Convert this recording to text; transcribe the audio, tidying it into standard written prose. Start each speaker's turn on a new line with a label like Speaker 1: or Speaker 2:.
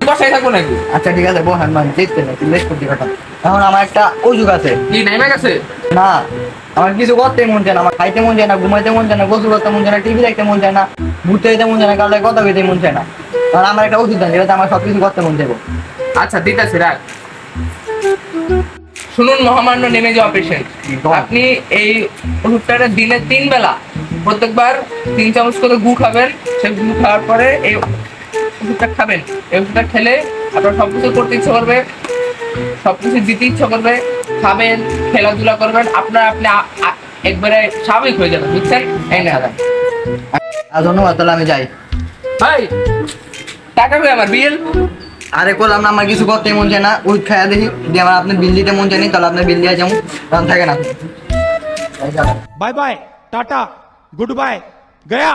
Speaker 1: বসাই থাকবো নাকি?
Speaker 2: আচ্ছা ঠিক আছে বহান মান দেখতে না তুমি দেখতে কথা। এখন আমার একটা অজুগ আছে।
Speaker 1: কি নাইমা গেছে?
Speaker 2: না আমার কিছু করতে মন চায় না, আমার খাইতে মন চায় না, ঘুমাইতে মন চায় না, গোসল করতে মন চায় না, টিভি দেখতে মন চায় না, ঘুরতে যেতে মন চায় না, কারোর কথা কইতে মন চায় না। কারণ আমার একটা ওষুধ দেন যেটাতে আমার সবকিছু করতে মন চাইবো।
Speaker 1: আচ্ছা দিতেছি রাখ। শুনুন মহামান্য নেমে যাওয়া পেশেন্ট, আপনি এই ওষুধটা দিনে 3 বেলা প্রত্যেকবার 3 চামচ করে গু খাবেন। সেই গু খাওয়ার পরে এই ওষুধটা খাবেন। এই ওষুধটা খেলে আপনার সবকিছু করতে ইচ্ছা করবে, সবকিছু দিতে ইচ্ছা করবে, খাবেন, খেলাধুলা করবেন, আপনার আপনি একবারে স্বাভাবিক হয়ে যাবেন, বুঝছেন? এই না
Speaker 2: আর ধন্যবাদ, তাহলে আমি যাই।
Speaker 1: ভাই টাকা কই আমার বিল?
Speaker 2: আরে করলাম না, আমার কিছু করতে মন চায় না, ওই খাইয়া দেখি দিয়ে আমার আপনার বিল দিতে মন চায় নি, তাহলে আপনার বিল দিয়ে যাবো, কারণ থাকে না।
Speaker 3: Bye bye ta-ta goodbye गया।